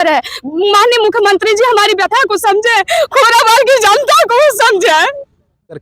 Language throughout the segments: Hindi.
है। माननीय मुख्यमंत्री जी हमारी व्यथा को समझे, खोराबार की जनता को समझे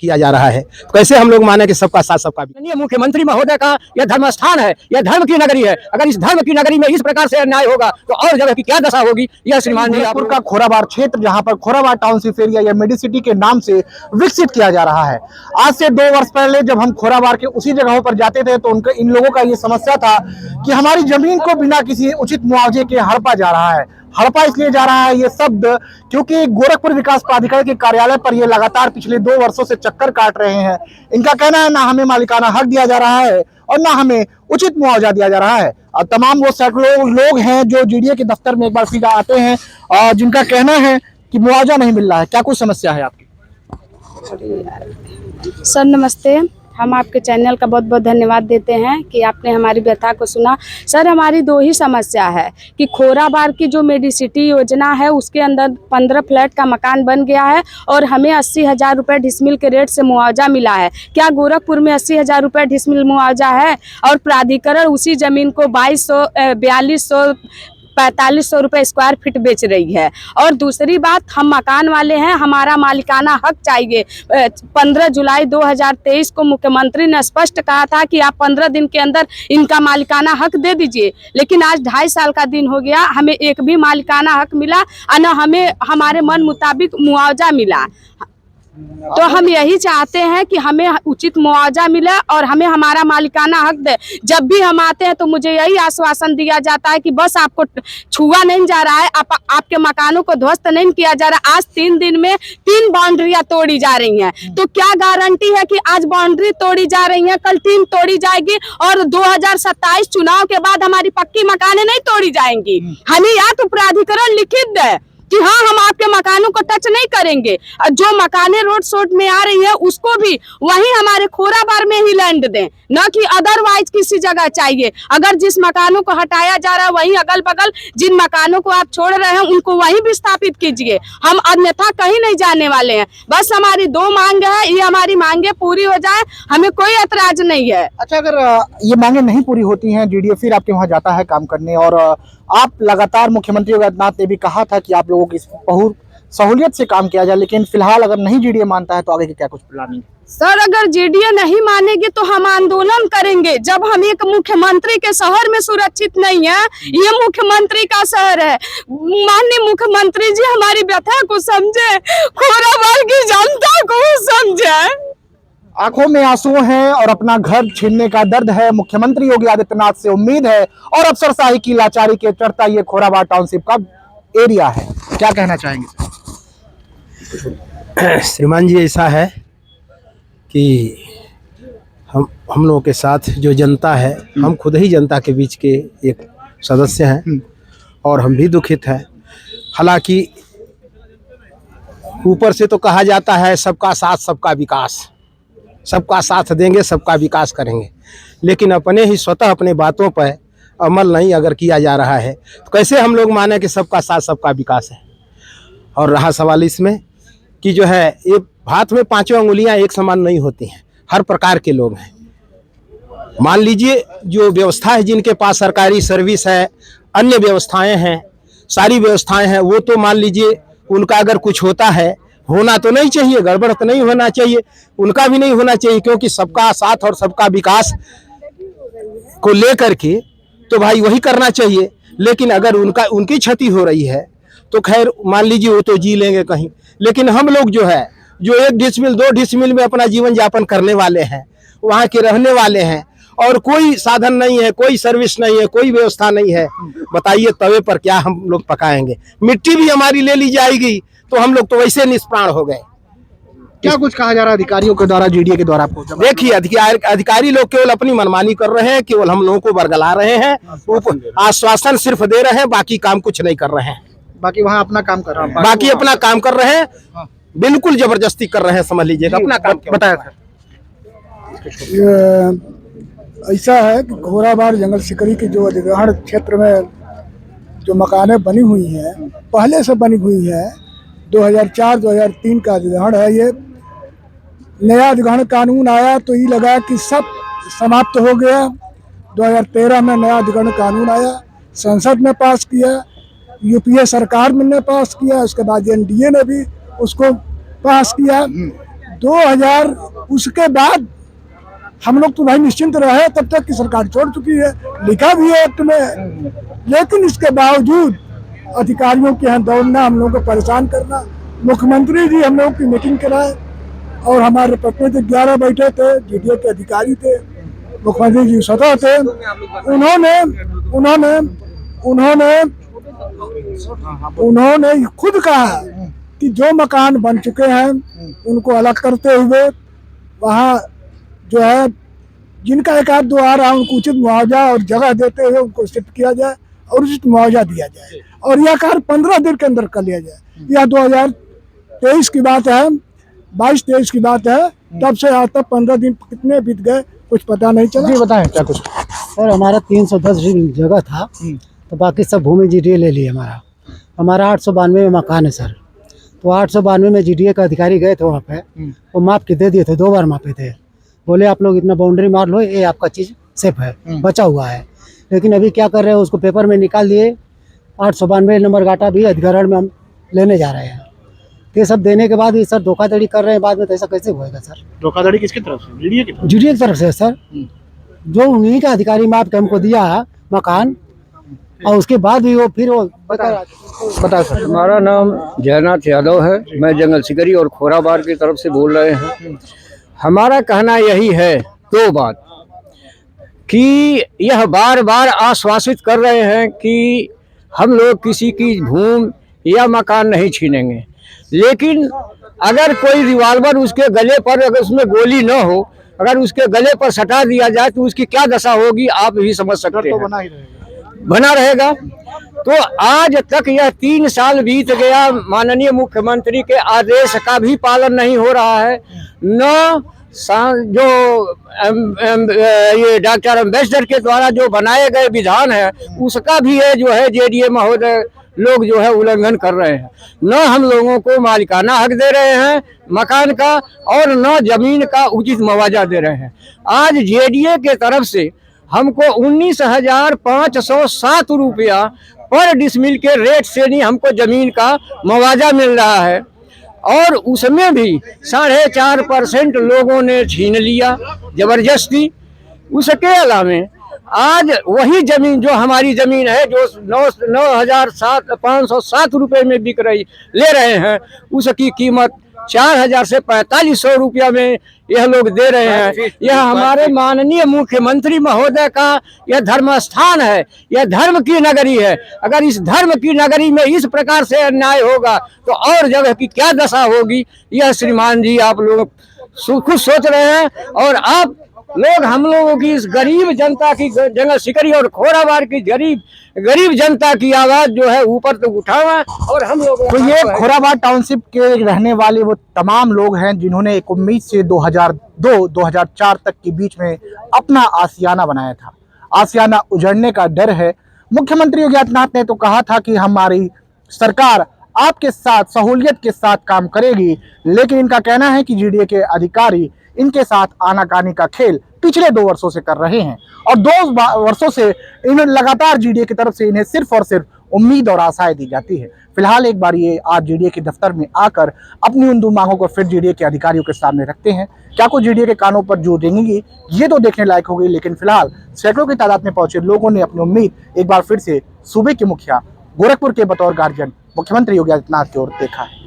किया जा रहा है। तो कैसे हम लोग माने कि सबका साथ सबका विकास। मुख्यमंत्री महोदय का यह धर्म स्थान है, यह धर्म की नगरी है। अगर इस धर्म की नगरी में इस प्रकार से अन्याय होगा तो और जगह की क्या दशा होगी। यह श्रीमान जी गोरखपुर का खोराबार क्षेत्र, जहां पर खोराबार टाउनशिप एरिया या मेडिसिटी के नाम से विकसित किया जा रहा है। आज से 2 वर्ष पहले जब हम खोराबार के उसी जगहों पर जाते थे तो उनके इन लोगों का ये समस्या था कि हमारी जमीन को बिना किसी उचित मुआवजे के हड़पा जा रहा है। हड़पा इसलिए जा रहा है ये शब्द क्योंकि गोरखपुर विकास प्राधिकरण के कार्यालय पर ये लगातार पिछले 2 वर्षों से चक्कर काट रहे हैं। इनका कहना है ना हमें मालिकाना हक दिया जा रहा है और ना हमें उचित मुआवजा दिया जा रहा है। और तमाम वो सैकड़ों लोग हैं जो जीडीए के दफ्तर में एक बार सीधा आते हैं और जिनका कहना है कि मुआवजा नहीं मिल रहा है। क्या कुछ समस्या है आपकी? सर नमस्ते, हम आपके चैनल का बहुत बहुत धन्यवाद देते हैं कि आपने हमारी व्यथा को सुना। सर हमारी 2 ही समस्या है कि खोराबार की जो मेडिसिटी योजना है उसके अंदर 15 फ्लैट का मकान बन गया है और हमें 80,000 रुपये डिसमिल के रेट से मुआवजा मिला है। क्या गोरखपुर में 80,000 रुपये डिसमिल मुआवजा है? और प्राधिकरण उसी ज़मीन को 2200, 4200, 4500 रुपये स्क्वायर फीट बेच रही है। और दूसरी बात, हम मकान वाले हैं, हमारा मालिकाना हक चाहिए। 15 जुलाई 2023 को मुख्यमंत्री ने स्पष्ट कहा था कि आप 15 दिन के अंदर इनका मालिकाना हक दे दीजिए, लेकिन आज 2.5 साल का दिन हो गया, हमें एक भी मालिकाना हक मिला और न हमें हमारे मन मुताबिक मुआवजा मिला। तो हम यही चाहते हैं कि हमें उचित मुआवजा मिले और हमें हमारा मालिकाना हक दे। जब भी हम आते हैं तो मुझे यही आश्वासन दिया जाता है कि बस आपको छुआ नहीं जा रहा है, आपके मकानों को ध्वस्त नहीं किया जा रहा। आज 3 दिन में 3 बाउंड्रियां तोड़ी जा रही हैं, तो क्या गारंटी है कि आज बाउंड्री तोड़ी जा रही है, कल 3 तोड़ी जाएगी और 2027 चुनाव के बाद हमारी पक्की मकानें नहीं तोड़ी जाएंगी। हमें या तो प्राधिकरण लिखित दे कि हाँ हम आपके मकानों को टच नहीं करेंगे, जो मकानें रोड शोड में आ रही है उसको भी वहीं हमारे खोराबार में ही लैंड दें, न कि अदरवाइज किसी जगह चाहिए। अगर जिस मकानों को हटाया जा रहा है वहीं अगल बगल जिन मकानों को आप छोड़ रहे हैं उनको वहीं विस्थापित कीजिए। हम अन्यथा कहीं नहीं जाने वाले हैं। बस हमारी 2 मांग है, ये हमारी मांगे पूरी हो जाए, हमें कोई ऐतराज नहीं है। अच्छा, अगर ये मांगे नहीं पूरी होती हैं, जीडीए फिर आपके वहां जाता है काम करने और आप लगातार मुख्यमंत्री योगीनाथ ने भी कहा था कि आप लोगों की बहुत सहूलियत से काम किया जाए, लेकिन फिलहाल अगर नहीं जीडीए मानता है तो आगे की क्या कुछ प्लानिंग? सर अगर जीडीए नहीं मानेगी तो हम आंदोलन करेंगे। जब हम एक मुख्यमंत्री के शहर में सुरक्षित नहीं है, ये मुख्यमंत्री का शहर है। माननीय मुख्यमंत्री जी हमारी व्यथा को समझे, खोराबार की जनता को समझे। आंखों में आंसू हैं और अपना घर छीनने का दर्द है। मुख्यमंत्री योगी आदित्यनाथ से उम्मीद है और अफसरशाही की लाचारी के चढ़ता ये खोराबार टाउनशिप का एरिया है। क्या कहना चाहेंगे? श्रीमान जी ऐसा है कि हम लोगों के साथ जो जनता है, हम खुद ही जनता के बीच के एक सदस्य हैं और हम भी दुखित हैं। हालांकि ऊपर से तो कहा जाता है सबका साथ सबका विकास, सबका साथ देंगे सबका विकास करेंगे, लेकिन अपने ही स्वतः अपने बातों पर अमल नहीं अगर किया जा रहा है तो कैसे हम लोग माने कि सबका साथ सबका विकास है। और रहा सवाल इसमें कि जो है ये हाथ में 5 अंगुलियां एक समान नहीं होती हैं, हर प्रकार के लोग हैं। मान लीजिए जो व्यवस्था है, जिनके पास सरकारी सर्विस है, अन्य व्यवस्थाएं हैं, सारी व्यवस्थाएं हैं, वो तो मान लीजिए उनका अगर कुछ होता है, होना तो नहीं चाहिए, गड़बड़ तो नहीं होना चाहिए, उनका भी नहीं होना चाहिए, क्योंकि सबका साथ और सबका विकास को लेकर के तो भाई वही करना चाहिए। लेकिन अगर उनकी क्षति हो रही है तो खैर मान लीजिए वो तो जी लेंगे कहीं, लेकिन हम लोग जो है जो 1 डिसमिल 2 डिसमिल में अपना जीवन यापन करने वाले हैं, वहाँ के रहने वाले हैं और कोई साधन नहीं है, कोई सर्विस नहीं है, कोई व्यवस्था नहीं है, बताइए तवे पर क्या हम लोग पकाएंगे? मिट्टी भी हमारी ले ली जाएगी तो हम लोग तो वैसे निष्प्राण हो गए। क्या कुछ कहा जा रहा है अधिकारियों के द्वारा, जीडीए के द्वारा आपको? देखिए अधिकारी लोग केवल अपनी मनमानी कर रहे हैं, केवल हम लोगों को बरगला रहे हैं, आश्वासन सिर्फ दे रहे हैं, बाकी काम कुछ नहीं कर रहे हैं। बाकी वहाँ अपना काम कर रहे हैं, बाकी अपना काम कर रहे हैं, बिल्कुल जबरदस्ती कर रहे हैं, समझ लीजिएगा अपना काम। बताया ऐसा है कि खोराबार जंगल सिकरी की जो अधिग्रहण क्षेत्र में जो मकानें बनी हुई हैं, पहले से बनी हुई हैं, 2004-2003 का अधिग्रहण है। ये नया अधिग्रहण कानून आया तो ये लगा कि सब समाप्त हो गया। 2013 में नया अधिग्रहण कानून आया, संसद में पास किया, यूपीए सरकार ने पास किया, उसके बाद एनडीए ने भी उसको पास किया। 2000 उसके बाद हम लोग तो भाई निश्चिंत रहे, तब तक की सरकार छोड़ चुकी है, लिखा भी है एक्ट में, लेकिन इसके बावजूद अधिकारियों के यहाँ दौड़ना, हम लोगों को परेशान करना। मुख्यमंत्री जी हम लोग की मीटिंग कराए और हमारे प्रतिनिधि 11 बैठे थे, जीडीए के अधिकारी थे, मुख्यमंत्री जी स्वतः थे। उन्होंने खुद कहा कि जो मकान बन चुके हैं उनको अलग करते हुए वहाँ जो है जिनका एक आध दो आ रहा है उनको उचित मुआवजा और जगह देते हुए उनको शिफ्ट किया जाए और उचित मुआवजा दिया जाए और यह कार्य 15 दिन के अंदर कर लिया जाए। यह 2023 की बात है, 22-23 की बात है, तब से आज तक 15 दिन कितने बीत गए कुछ पता नहीं चला। जी बताएं क्या कुछ। सर हमारा 310 जगह था, तो बाकी सब भूमि जीडीए ले ली हमारा 892 में मकान है सर। तो 892 में जीडीए का अधिकारी गए थे वहाँ पे, वो माप के दे दिए थे, 2 बार मापे थे, बोले आप लोग इतना बाउंड्री मार लो, ये आपका चीज़ सेफ है, बचा हुआ है। लेकिन अभी क्या कर रहे हैं, उसको पेपर में निकाल दिए, 892 नंबर गाटा भी अधिग्रहण में हम लेने जा रहे हैं। ये सब देने के बाद भी सर धोखाधड़ी कर रहे हैं, बाद में तो ऐसा कैसे होएगा सर? धोखाधड़ी किसकी तरफ से? जीडीए की तरफ? जीडीए की तरफ से सर, जो उन्हीं का अधिकारी माप के हमको दिया मकान, और उसके बाद भी वो फिर वो बता सर। हमारा नाम जयनाथ यादव है, मैं जंगल सिकरी और खोराबार की तरफ से बोल रहे हैं। हमारा कहना यही है, 2 बात, कि यह बार बार आश्वासित कर रहे हैं कि हम लोग किसी की भूमि या मकान नहीं छीनेंगे, लेकिन अगर कोई रिवॉल्वर उसके गले पर, अगर उसमें गोली न हो, अगर उसके गले पर सटा दिया जाए तो उसकी क्या दशा होगी आप भी समझ सकते हैं। बना रहेगा। तो आज तक यह 3 साल बीत गया, माननीय मुख्यमंत्री के आदेश का भी पालन नहीं हो रहा है, न जो ये डॉक्टर अम्बेडकर के द्वारा जो बनाए गए विधान है उसका भी है जो है जेडीए महोदय लोग जो है उल्लंघन कर रहे हैं। न हम लोगों को मालिकाना हक दे रहे हैं मकान का और न जमीन का उचित मुआवजा दे रहे हैं। आज जेडीए के तरफ से हमको 19,507 रुपया पर डिसमिल के रेट से नहीं हमको जमीन का मुआवजा मिल रहा है, और उसमें भी 4.5% लोगों ने छीन लिया जबरदस्ती। उसके अलावा आज वही जमीन जो हमारी जमीन है जो 9,507 रुपये में बिक रही ले रहे हैं, उसकी कीमत 4,000 से 4,500 रुपया में यह लोग दे रहे हैं। यह हमारे माननीय मुख्यमंत्री महोदय का यह धर्म स्थान है, यह धर्म की नगरी है। अगर इस धर्म की नगरी में इस प्रकार से अन्याय होगा तो और जगह की क्या दशा होगी, यह श्रीमान जी आप लोग खुद सोच रहे हैं। और आप लोग हम लोगों की इस गरीब जनता की, जंगल सिकरी और खोराबार की गरीब जनता की आवाज जो है ऊपर तक उठावा। और हम लोग तो ये खोराबार टाउनशिप के रहने वाले वो तमाम लोग हैं जिन्होंने एक उम्मीद से 2002-2004 तक के बीच में अपना आशियाना बनाया था। आशियाना उजड़ने का डर है। मुख्यमंत्री योगी आदित्यनाथ ने तो कहा था कि हमारी सरकार आपके साथ सहूलियत के साथ काम करेगी, लेकिन इनका कहना है कि जीडीए के अधिकारी इनके साथ आनाकानी का खेल पिछले 2 वर्षों से कर रहे हैं और 2 वर्षों से इन्हें लगातार जीडीए की तरफ से इन्हें सिर्फ और सिर्फ उम्मीद और आशाएं दी जाती है। फिलहाल एक बार ये आज जीडीए के दफ्तर में आकर अपनी उन 2 मांगों को फिर जीडीए के अधिकारियों के सामने रखते हैं। क्या कुछ जीडीए के कानों पर जो देंगी ये तो देखने लायक होगी, लेकिन फिलहाल सैकड़ों की तादाद में पहुंचे लोगों ने अपनी उम्मीद एक बार फिर से सूबे के मुखिया गोरखपुर के बतौर गार्जियन मुख्यमंत्री योगी आदित्यनाथ की ओर देखा है।